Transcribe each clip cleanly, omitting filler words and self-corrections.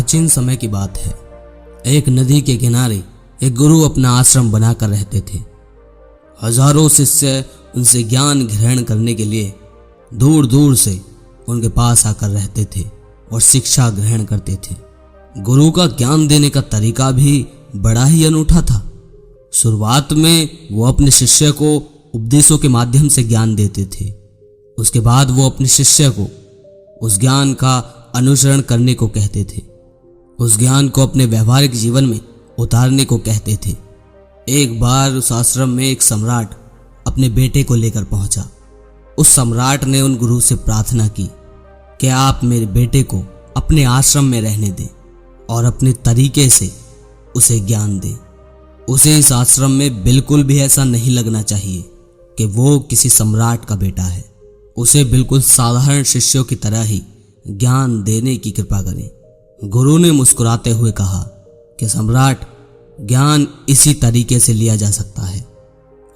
प्राचीन समय की बात है। एक नदी के किनारे एक गुरु अपना आश्रम बनाकर रहते थे। हजारों शिष्य उनसे ज्ञान ग्रहण करने के लिए दूर दूर से उनके पास आकर रहते थे और शिक्षा ग्रहण करते थे। गुरु का ज्ञान देने का तरीका भी बड़ा ही अनूठा था। शुरुआत में वो अपने शिष्य को उपदेशों के माध्यम से ज्ञान देते थे। उसके बाद वो अपने शिष्य को उस ज्ञान का अनुसरण करने को कहते थे, उस ज्ञान को अपने व्यवहारिक जीवन में उतारने को कहते थे। एक बार उस आश्रम में एक सम्राट अपने बेटे को लेकर पहुंचा। उस सम्राट ने उन गुरु से प्रार्थना की कि आप मेरे बेटे को अपने आश्रम में रहने दें और अपने तरीके से उसे ज्ञान दें। उसे इस आश्रम में बिल्कुल भी ऐसा नहीं लगना चाहिए कि वो किसी सम्राट का बेटा है। उसे बिल्कुल साधारण शिष्यों की तरह ही ज्ञान देने की कृपा करें। गुरु ने मुस्कुराते हुए कहा कि सम्राट, ज्ञान इसी तरीके से लिया जा सकता है।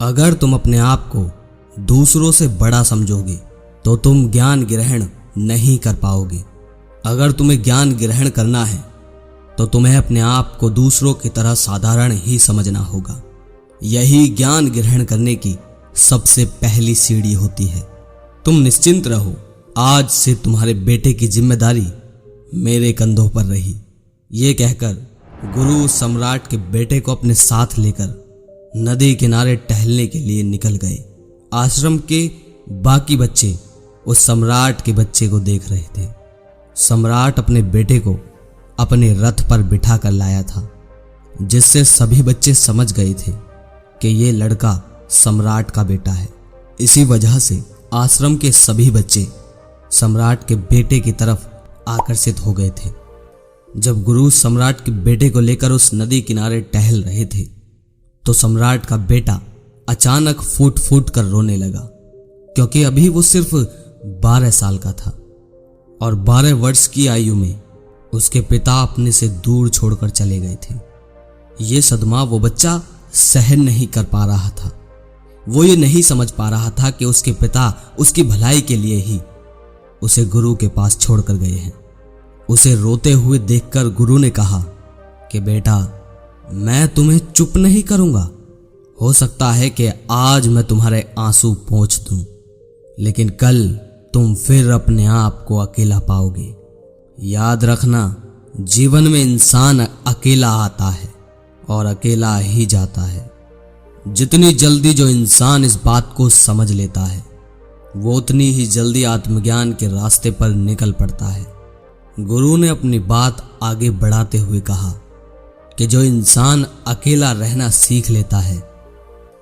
अगर तुम अपने आप को दूसरों से बड़ा समझोगे तो तुम ज्ञान ग्रहण नहीं कर पाओगे। अगर तुम्हें ज्ञान ग्रहण करना है तो तुम्हें अपने आप को दूसरों की तरह साधारण ही समझना होगा। यही ज्ञान ग्रहण करने की सबसे पहली सीढ़ी होती है। तुम निश्चिंत रहो, आज से तुम्हारे बेटे की जिम्मेदारी मेरे कंधों पर रही। ये कहकर गुरु सम्राट के बेटे को अपने साथ लेकर नदी किनारे टहलने के लिए निकल गए। आश्रम के बाकी बच्चे उस सम्राट के बच्चे को देख रहे थे। सम्राट अपने बेटे को अपने रथ पर बिठा कर लाया था, जिससे सभी बच्चे समझ गए थे कि ये लड़का सम्राट का बेटा है। इसी वजह से आश्रम के सभी बच्चे सम्राट के बेटे की तरफ आकर्षित हो गए थे। जब गुरु सम्राट के बेटे को लेकर उस नदी किनारे टहल रहे थे तो सम्राट का बेटा अचानक फूट फूट कर रोने लगा, क्योंकि अभी वो सिर्फ 12 साल का था और 12 वर्ष की आयु में उसके पिता अपने से दूर छोड़कर चले गए थे। ये सदमा वो बच्चा सहन नहीं कर पा रहा था। वो ये नहीं समझ पा रहा था कि उसके पिता उसकी भलाई के लिए ही उसे गुरु के पास छोड़कर गए हैं। उसे रोते हुए देखकर गुरु ने कहा कि बेटा, मैं तुम्हें चुप नहीं करूंगा। हो सकता है कि आज मैं तुम्हारे आंसू पोंछ दूं, लेकिन कल तुम फिर अपने आप को अकेला पाओगे। याद रखना, जीवन में इंसान अकेला आता है और अकेला ही जाता है। जितनी जल्दी जो इंसान इस बात को समझ लेता है, वो उतनी ही जल्दी आत्मज्ञान के रास्ते पर निकल पड़ता है। गुरु ने अपनी बात आगे बढ़ाते हुए कहा कि जो इंसान अकेला रहना सीख लेता है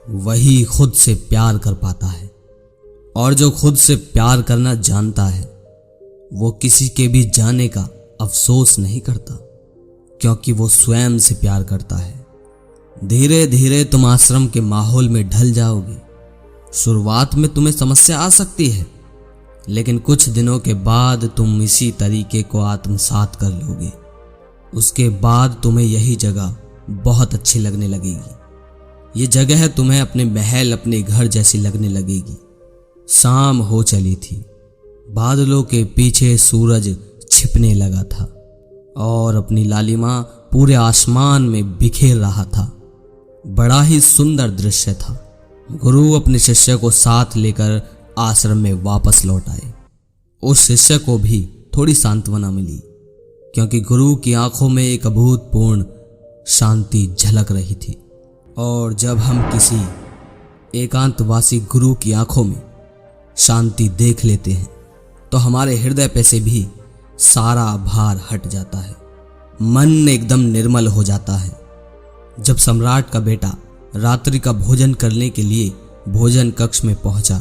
वही खुद से प्यार कर पाता है, और जो खुद से प्यार करना जानता है वो किसी के भी जाने का अफसोस नहीं करता, क्योंकि वो स्वयं से प्यार करता है। धीरे धीरे तुम आश्रम के माहौल में ढल जाओगे। शुरुआत में तुम्हें समस्या आ सकती है, लेकिन कुछ दिनों के बाद तुम इसी तरीके को आत्मसात कर लोगे। उसके बाद तुम्हें यही जगह बहुत अच्छी लगने लगेगी। ये जगह तुम्हें अपने महल, अपने घर जैसी लगने लगेगी। शाम हो चली थी, बादलों के पीछे सूरज छिपने लगा था और अपनी लालिमा पूरे आसमान में बिखेर रहा था। बड़ा ही सुंदर दृश्य था। गुरु अपने शिष्य को साथ लेकर आश्रम में वापस लौट आए। उस शिष्य को भी थोड़ी सांत्वना मिली, क्योंकि गुरु की आंखों में एक अभूतपूर्ण शांति झलक रही थी। और जब हम किसी एकांतवासी गुरु की आंखों में शांति देख लेते हैं तो हमारे हृदय पे से भी सारा भार हट जाता है, मन एकदम निर्मल हो जाता है। जब सम्राट का बेटा रात्रि का भोजन करने के लिए भोजन कक्ष में पहुंचा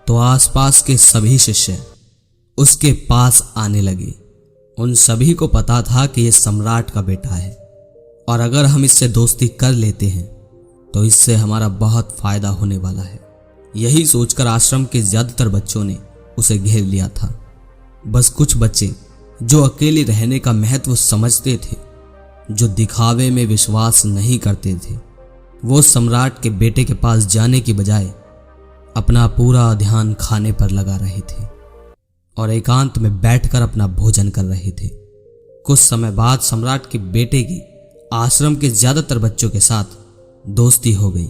तो आसपास के सभी शिष्य उसके पास आने लगे। उन सभी को पता था कि यह सम्राट का बेटा है और अगर हम इससे दोस्ती कर लेते हैं तो इससे हमारा बहुत फायदा होने वाला है। यही सोचकर आश्रम के ज्यादातर बच्चों ने उसे घेर लिया था। बस कुछ बच्चे जो अकेले रहने का महत्व समझते थे, जो दिखावे में विश्वास नहीं करते थे, वो सम्राट के बेटे के पास जाने की बजाय अपना पूरा ध्यान खाने पर लगा रहे थे और एकांत में बैठकर अपना भोजन कर रहे थे। कुछ समय बाद सम्राट के बेटे की आश्रम के ज्यादातर बच्चों के साथ दोस्ती हो गई।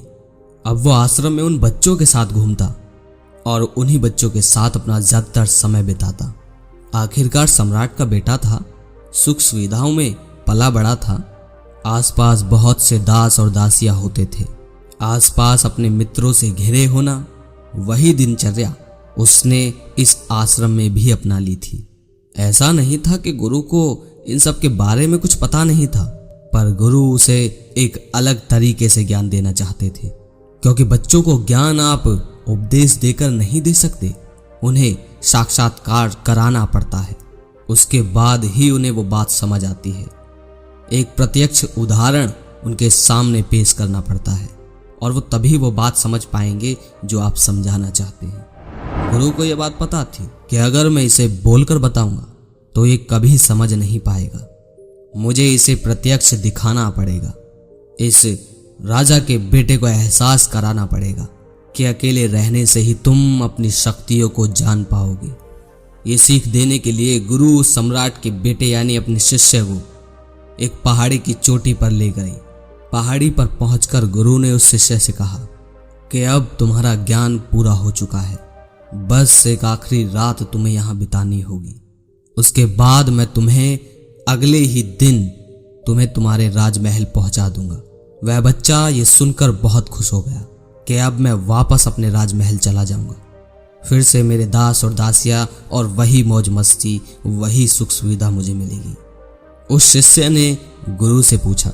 अब वो आश्रम में उन बच्चों के साथ घूमता और उन्हीं बच्चों के साथ अपना ज्यादातर समय बिताता। आखिरकार सम्राट का बेटा था, सुख सुविधाओं में पला बड़ा था। आसपास बहुत से दास और दासियां होते थे। आसपास अपने मित्रों से घिरे होना, वही दिनचर्या उसने इस आश्रम में भी अपना ली थी। ऐसा नहीं था कि गुरु को इन सब के बारे में कुछ पता नहीं था, पर गुरु उसे एक अलग तरीके से ज्ञान देना चाहते थे, क्योंकि बच्चों को ज्ञान आप उपदेश देकर नहीं दे सकते, उन्हें साक्षात्कार कराना पड़ता है। उसके बाद ही उन्हें वो बात समझ आती है। एक प्रत्यक्ष उदाहरण उनके सामने पेश करना पड़ता है और वो तभी वो बात समझ पाएंगे जो आप समझाना चाहते हैं। गुरु को यह बात पता थी कि अगर मैं इसे बोलकर बताऊंगा तो ये कभी समझ नहीं पाएगा। मुझे इसे प्रत्यक्ष दिखाना पड़ेगा। इस राजा के बेटे को एहसास कराना पड़ेगा कि अकेले रहने से ही तुम अपनी शक्तियों को जान पाओगे। ये सीख देने के लिए गुरु सम्राट के बेटे यानी अपने शिष्य को एक पहाड़ी की चोटी पर ले गए। पहाड़ी पर पहुंचकर गुरु ने उस शिष्य से कहा कि अब तुम्हारा ज्ञान पूरा हो चुका है, बस एक आखिरी रात तुम्हें यहाँ बितानी होगी। उसके बाद मैं तुम्हें अगले ही दिन तुम्हारे राजमहल पहुंचा दूंगा। वह बच्चा ये सुनकर बहुत खुश हो गया कि अब मैं वापस अपने राजमहल चला जाऊंगा। फिर से मेरे दास और दासियां और वही मौज मस्ती, वही सुख सुविधा मुझे मिलेगी। उस शिष्य ने गुरु से पूछा,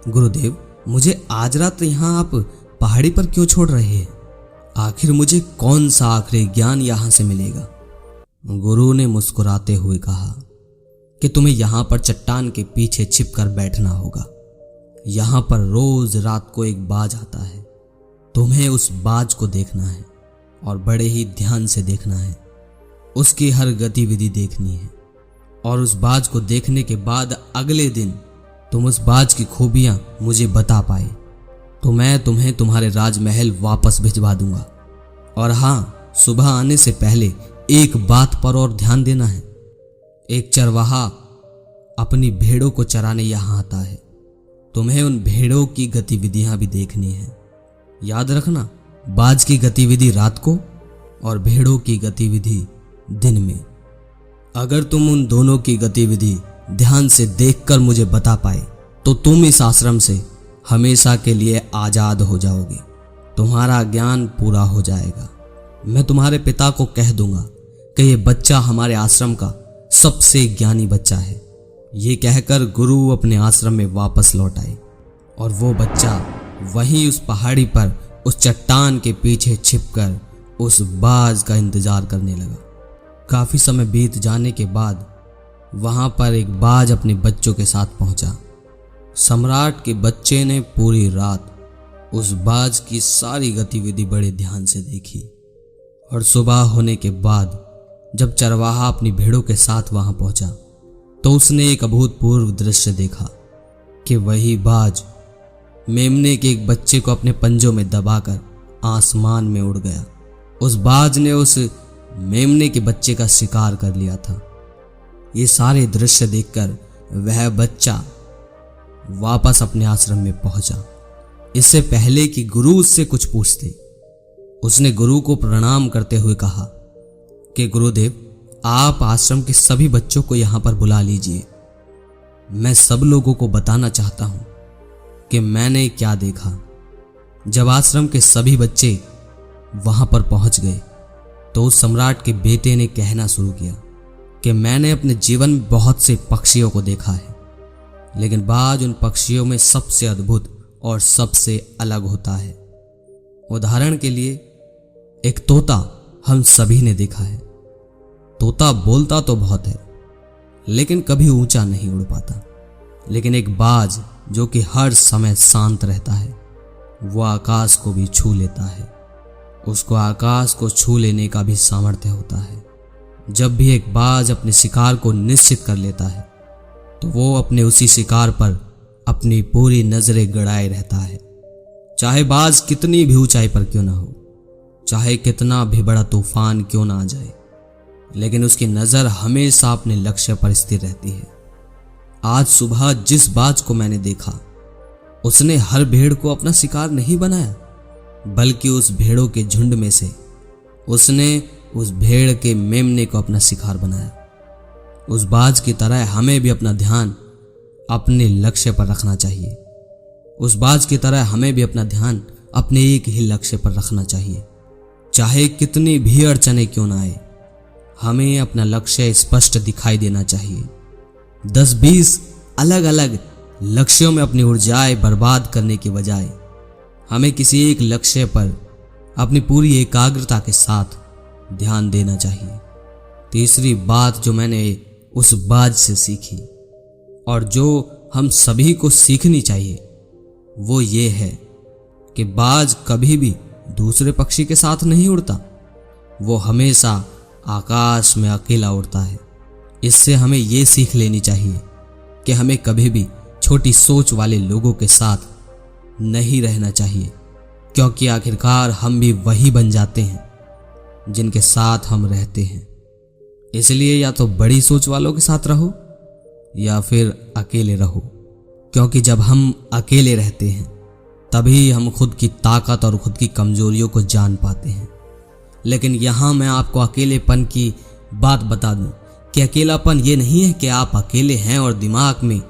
गुरुदेव, मुझे आज रात यहाँ आप पहाड़ी पर क्यों छोड़ रहे हैं? आखिर मुझे कौन सा आखिरी ज्ञान यहाँ से मिलेगा? गुरु ने मुस्कुराते हुए कहा कि तुम्हें यहाँ पर चट्टान के पीछे छिपकर बैठना होगा। यहाँ पर रोज रात को एक बाज आता है। तुम्हें उस बाज को देखना है और बड़े ही ध्यान से देखना है। उसकी हर गतिविधि देखनी है और उस बाज को देखने के बाद अगले दिन तुम उस बाज की खूबियां मुझे बता पाए तो मैं तुम्हें तुम्हारे राजमहल वापस भिजवा दूंगा। और हाँ, सुबह आने से पहले एक बात पर और ध्यान देना है। एक चरवाहा अपनी भेड़ों को चराने यहाँ आता है। तुम्हें उन भेड़ों की गतिविधियां भी देखनी है। याद रखना, बाज की गतिविधि रात को और भेड़ों की गतिविधि दिन में। अगर तुम उन दोनों की गतिविधि ध्यान से देखकर मुझे बता पाए तो तुम इस आश्रम से हमेशा के लिए आजाद हो जाओगे। तुम्हारा ज्ञान पूरा हो जाएगा। मैं तुम्हारे पिता को कह दूंगा कि ये बच्चा हमारे आश्रम का सबसे ज्ञानी बच्चा है। ये कहकर गुरु अपने आश्रम में वापस लौट आए और वो बच्चा वहीं उस पहाड़ी पर उस चट्टान के पीछे छिपकर उस बाज का इंतजार करने लगा। काफी समय बीत जाने के बाद वहां पर एक बाज अपने बच्चों के साथ पहुंचा। सम्राट के बच्चे ने पूरी रात उस बाज की सारी गतिविधि बड़े ध्यान से देखी और सुबह होने के बाद जब चरवाहा अपनी भेड़ों के साथ वहां पहुंचा तो उसने एक अभूतपूर्व दृश्य देखा कि वही बाज मेमने के एक बच्चे को अपने पंजों में दबाकर आसमान में उड़ गया। उस बाज ने उस मेमने के बच्चे का शिकार कर लिया था। ये सारे दृश्य देखकर वह बच्चा वापस अपने आश्रम में पहुंचा। इससे पहले कि गुरु उससे कुछ पूछते, उसने गुरु को प्रणाम करते हुए कहा कि गुरुदेव, आप आश्रम के सभी बच्चों को यहां पर बुला लीजिए। मैं सब लोगों को बताना चाहता हूं कि मैंने क्या देखा। जब आश्रम के सभी बच्चे वहां पर पहुंच गए तो उस सम्राट के बेटे ने कहना शुरू किया कि मैंने अपने जीवन में बहुत से पक्षियों को देखा है, लेकिन बाज उन पक्षियों में सबसे अद्भुत और सबसे अलग होता है। उदाहरण के लिए एक तोता हम सभी ने देखा है। तोता बोलता तो बहुत है लेकिन कभी ऊंचा नहीं उड़ पाता, लेकिन एक बाज जो कि हर समय शांत रहता है वो आकाश को भी छू लेता है। उसको आकाश को छू लेने का भी सामर्थ्य होता है। जब भी एक बाज अपने शिकार को निश्चित कर लेता है तो वो अपने उसी शिकार पर अपनी पूरी नजरें गड़ाए रहता है। चाहे बाज कितनी भी ऊंचाई पर क्यों ना हो, चाहे कितना भी बड़ा तूफान क्यों ना आ जाए, लेकिन उसकी नजर हमेशा अपने लक्ष्य पर स्थिर रहती है। आज सुबह जिस बाज को मैंने देखा उसने हर भेड़ को अपना शिकार नहीं बनाया, बल्कि उस भेड़ों के झुंड में से उसने उस भेड़ के मेमने को अपना शिकार बनाया। उस बाज की तरह हमें भी अपना ध्यान अपने लक्ष्य पर रखना चाहिए। उस बाज की तरह हमें भी अपना ध्यान अपने एक ही लक्ष्य पर रखना चाहिए। चाहे कितनी भी अड़चने क्यों ना आए, हमें अपना लक्ष्य स्पष्ट दिखाई देना चाहिए। 10-20 अलग अलग लक्ष्यों में अपनी ऊर्जाएं बर्बाद करने की बजाय हमें किसी एक लक्ष्य पर अपनी पूरी एकाग्रता के साथ ध्यान देना चाहिए। तीसरी बात जो मैंने उस बाज से सीखी और जो हम सभी को सीखनी चाहिए वो ये है कि बाज कभी भी दूसरे पक्षी के साथ नहीं उड़ता, वो हमेशा आकाश में अकेला उड़ता है। इससे हमें ये सीख लेनी चाहिए कि हमें कभी भी छोटी सोच वाले लोगों के साथ नहीं रहना चाहिए, क्योंकि आखिरकार हम भी वही बन जाते हैं जिनके साथ हम रहते हैं। इसलिए या तो बड़ी सोच वालों के साथ रहो या फिर अकेले रहो, क्योंकि जब हम अकेले रहते हैं तभी हम खुद की ताकत और खुद की कमजोरियों को जान पाते हैं। लेकिन यहाँ मैं आपको अकेलेपन की बात बता दूं कि अकेलापन ये नहीं है कि आप अकेले हैं और दिमाग में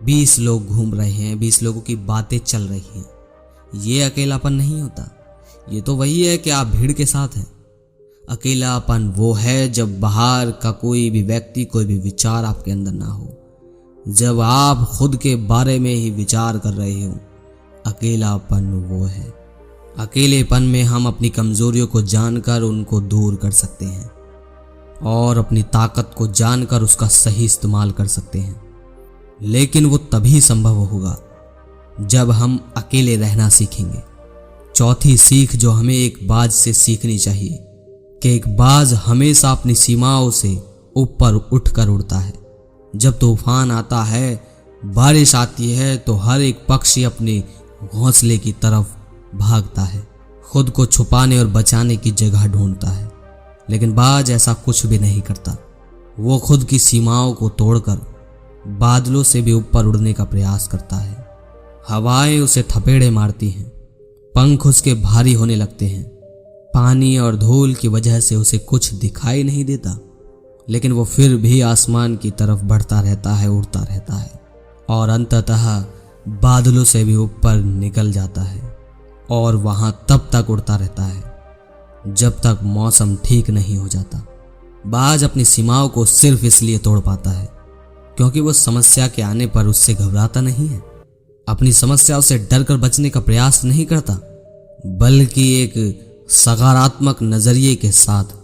20 लोग घूम रहे हैं, 20 लोगों की बातें चल रही हैं। ये अकेलापन नहीं होता। ये तो वही है कि आप भीड़ के साथ हैं। अकेलापन वो है जब बाहर का कोई भी व्यक्ति, कोई भी विचार आपके अंदर ना हो, जब आप खुद के बारे में ही विचार कर रहे हो। अकेलापन वो है। अकेलेपन में हम अपनी कमजोरियों को जानकर उनको दूर कर सकते हैं और अपनी ताकत को जानकर उसका सही इस्तेमाल कर सकते हैं। लेकिन वो तभी संभव होगा जब हम अकेले रहना सीखेंगे। चौथी सीख जो हमें एक बाज से सीखनी चाहिए कि एक बाज हमेशा अपनी सीमाओं से ऊपर उठकर उड़ता है। जब तूफान आता है, बारिश आती है, तो हर एक पक्षी अपने घोंसले की तरफ भागता है, खुद को छुपाने और बचाने की जगह ढूंढता है। लेकिन बाज ऐसा कुछ भी नहीं करता। वो खुद की सीमाओं को तोड़कर बादलों से भी ऊपर उड़ने का प्रयास करता है। हवाएं उसे थपेड़े मारती हैं, पंख उसके भारी होने लगते हैं, पानी और धूल की वजह से उसे कुछ दिखाई नहीं देता, लेकिन वो फिर भी आसमान की तरफ बढ़ता रहता है, उड़ता रहता है और अंततः बादलों से भी ऊपर निकल जाता है और वहां तब तक उड़ता रहता है जब तक मौसम ठीक नहीं हो जाता। बाज अपनी सीमाओं को सिर्फ इसलिए तोड़ पाता है क्योंकि वो समस्या के आने पर उससे घबराता नहीं है, अपनी समस्याओं से डर कर बचने का प्रयास नहीं करता, बल्कि एक सकारात्मक नजरिए के साथ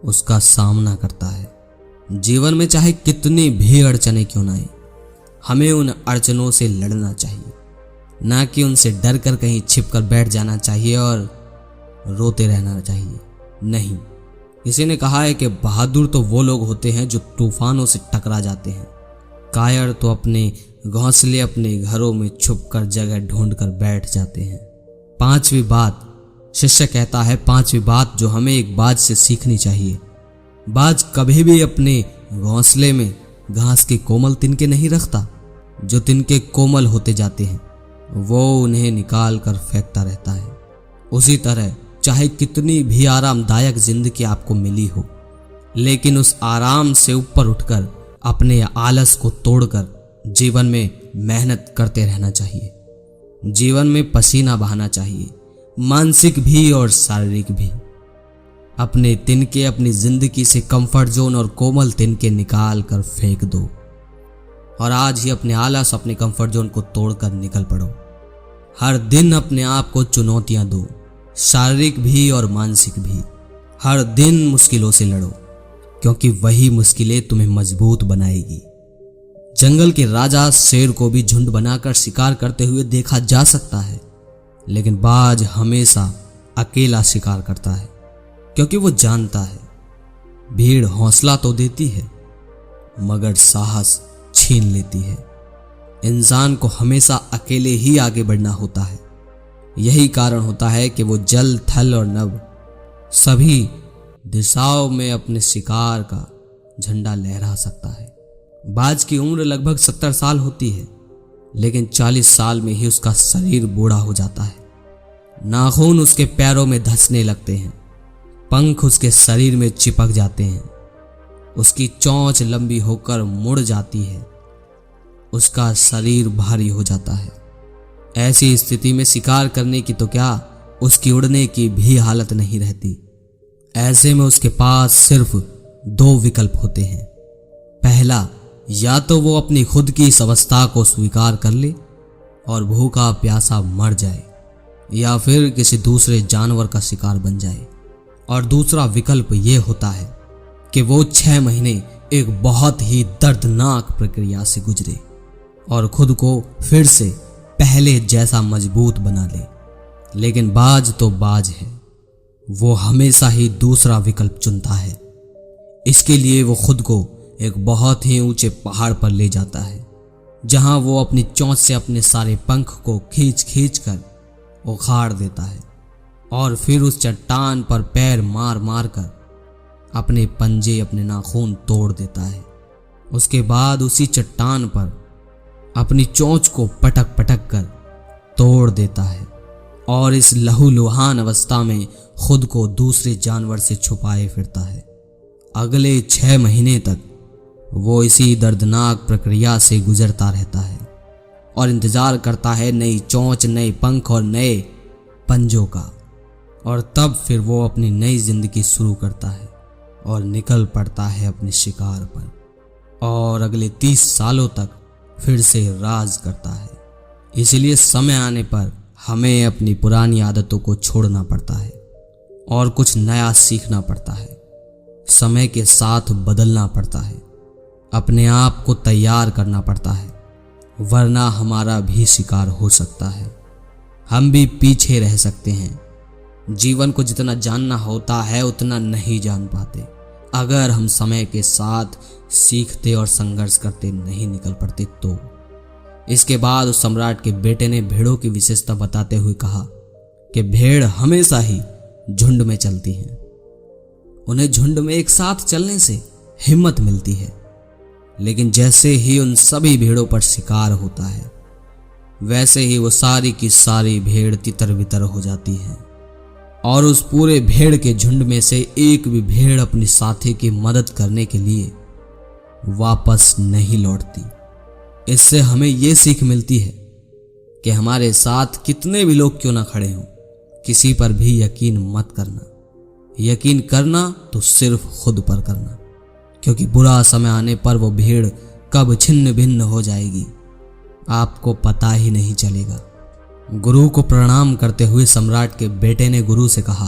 उसका सामना करता है। जीवन में चाहे कितनी भी अड़चने क्यों ना आए, हमें उन अड़चनों से लड़ना चाहिए, ना कि उनसे डर कर कहीं छिप कर बैठ जाना चाहिए और रोते रहना चाहिए। नहीं, किसी ने कहा है कि बहादुर तो वो लोग होते हैं जो तूफानों से टकरा जाते हैं, कायर तो अपने घोंसले, अपने घरों में छुपकर जगह ढूंढकर बैठ जाते हैं। पांचवी बात, शिष्य कहता है, पांचवी बात जो हमें एक बाज से सीखनी चाहिए, बाज कभी भी अपने घोंसले में घास के कोमल तिनके नहीं रखता। जो तिनके कोमल होते जाते हैं वो उन्हें निकाल कर फेंकता रहता है। उसी तरह चाहे कितनी भी आरामदायक जिंदगी आपको मिली हो, लेकिन उस आराम से ऊपर उठकर अपने आलस को तोड़कर जीवन में मेहनत करते रहना चाहिए। जीवन में पसीना बहाना चाहिए, मानसिक भी और शारीरिक भी। अपने तिनके, अपनी जिंदगी से कंफर्ट जोन और कोमल तिनके निकाल कर फेंक दो और आज ही अपने आलस, अपने कंफर्ट जोन को तोड़कर निकल पड़ो। हर दिन अपने आप को चुनौतियां दो, शारीरिक भी और मानसिक भी। हर दिन मुश्किलों से लड़ो, क्योंकि वही मुश्किलें तुम्हें मजबूत बनाएगी। जंगल के राजा शेर को भी झुंड बनाकर शिकार करते हुए देखा जा सकता है, लेकिन बाज हमेशा अकेला शिकार करता है, क्योंकि वो जानता है भीड़ हौसला तो देती है मगर साहस छीन लेती है। इंसान को हमेशा अकेले ही आगे बढ़ना होता है। यही कारण होता है कि वो जल, थल और नभ सभी दिशाओं में अपने शिकार का झंडा लहरा सकता है। बाज की उम्र लगभग 70 साल होती है, लेकिन 40 साल में ही उसका शरीर बूढ़ा हो जाता है। नाखून उसके पैरों में धंसने लगते हैं, पंख उसके शरीर में चिपक जाते हैं, उसकी चोंच लंबी होकर मुड़ जाती है, उसका शरीर भारी हो जाता है। ऐसी स्थिति में शिकार करने की तो क्या, उसकी उड़ने की भी हालत नहीं रहती। ऐसे में उसके पास सिर्फ 2 विकल्प होते हैं। पहला, या तो वो अपनी खुद की इस अवस्था को स्वीकार कर ले और भूखा प्यासा मर जाए, या फिर किसी दूसरे जानवर का शिकार बन जाए। और दूसरा विकल्प ये होता है कि वो 6 महीने एक बहुत ही दर्दनाक प्रक्रिया से गुजरे और खुद को फिर से पहले जैसा मजबूत बना ले। लेकिन बाज तो बाज है, वो हमेशा ही दूसरा विकल्प चुनता है। इसके लिए वो खुद को एक बहुत ही ऊंचे पहाड़ पर ले जाता है, जहां वो अपनी चोंच से अपने सारे पंख को खींच खींच कर उखाड़ देता है और फिर उस चट्टान पर पैर मार मार कर अपने पंजे, अपने नाखून तोड़ देता है। उसके बाद उसी चट्टान पर अपनी चोंच को पटक पटक कर तोड़ देता है और इस लहूलुहान अवस्था में खुद को दूसरे जानवर से छुपाए फिरता है। अगले 6 महीने तक वो इसी दर्दनाक प्रक्रिया से गुजरता रहता है और इंतजार करता है नई चोंच, नए पंख और नए पंजों का। और तब फिर वो अपनी नई जिंदगी शुरू करता है और निकल पड़ता है अपने शिकार पर और अगले 30 सालों तक फिर से राज करता है। इसलिए समय आने पर हमें अपनी पुरानी आदतों को छोड़ना पड़ता है और कुछ नया सीखना पड़ता है। समय के साथ बदलना पड़ता है, अपने आप को तैयार करना पड़ता है, वरना हमारा भी शिकार हो सकता है। हम भी पीछे रह सकते हैं। जीवन को जितना जानना होता है उतना नहीं जान पाते अगर हम समय के साथ सीखते और संघर्ष करते नहीं निकल पड़ते तो। इसके बाद उस सम्राट के बेटे ने भेड़ों की विशेषता बताते हुए कहा कि भेड़ हमेशा ही झुंड में चलती हैं। उन्हें झुंड में एक साथ चलने से हिम्मत मिलती है, लेकिन जैसे ही उन सभी भेड़ों पर शिकार होता है वैसे ही वो सारी की सारी भेड़ तितर बितर हो जाती है और उस पूरे भेड़ के झुंड में से एक भी भेड़ अपनी साथी की मदद करने के लिए वापस नहीं लौटती। इससे हमें ये सीख मिलती है कि हमारे साथ कितने भी लोग क्यों ना खड़े हों, किसी पर भी यकीन मत करना। यकीन करना तो सिर्फ खुद पर करना, क्योंकि बुरा समय आने पर वो भीड़ कब छिन्न भिन्न हो जाएगी आपको पता ही नहीं चलेगा। गुरु को प्रणाम करते हुए सम्राट के बेटे ने गुरु से कहा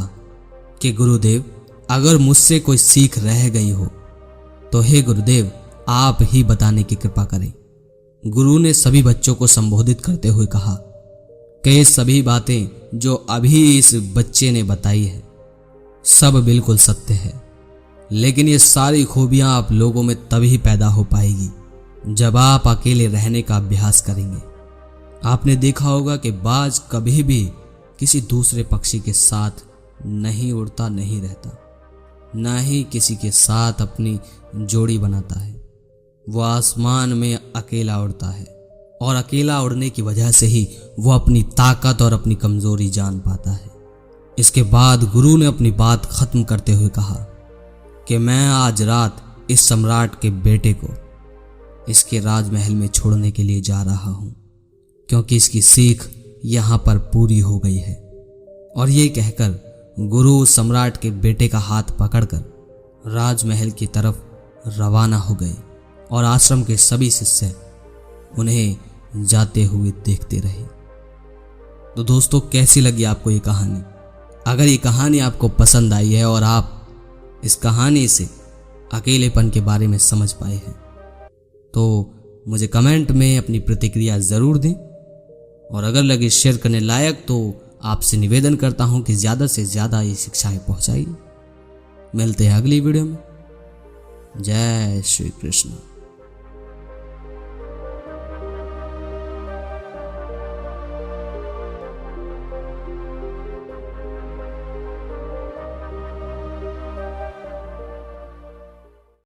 कि गुरुदेव, अगर मुझसे कोई सीख रह गई हो तो हे गुरुदेव आप ही बताने की कृपा करें। गुरु ने सभी बच्चों को संबोधित करते हुए कहा कि ये सभी बातें जो अभी इस बच्चे ने बताई है सब बिल्कुल सत्य है, लेकिन ये सारी खूबियां आप लोगों में तभी पैदा हो पाएगी जब आप अकेले रहने का अभ्यास करेंगे। आपने देखा होगा कि बाज कभी भी किसी दूसरे पक्षी के साथ नहीं उड़ता, नहीं रहता, ना ही किसी के साथ अपनी जोड़ी बनाता है। वो आसमान में अकेला उड़ता है और अकेला उड़ने की वजह से ही वो अपनी ताकत और अपनी कमजोरी जान पाता है। इसके बाद गुरु ने अपनी बात खत्म करते हुए कहा कि मैं आज रात इस सम्राट के बेटे को इसके राजमहल में छोड़ने के लिए जा रहा हूं, क्योंकि इसकी सीख यहां पर पूरी हो गई है। और ये कहकर गुरु सम्राट के बेटे का हाथ पकड़कर राजमहल की तरफ रवाना हो गए और आश्रम के सभी शिष्य उन्हें जाते हुए देखते रहे। तो दोस्तों, कैसी लगी आपको ये कहानी? अगर ये कहानी आपको पसंद आई है और आप इस कहानी से अकेलेपन के बारे में समझ पाए हैं तो मुझे कमेंट में अपनी प्रतिक्रिया ज़रूर दें। और अगर लगे शेयर करने लायक तो आपसे निवेदन करता हूं कि ज़्यादा से ज़्यादा ये शिक्षाएं पहुंचाइए। मिलते हैं अगली वीडियो में। जय श्री कृष्ण।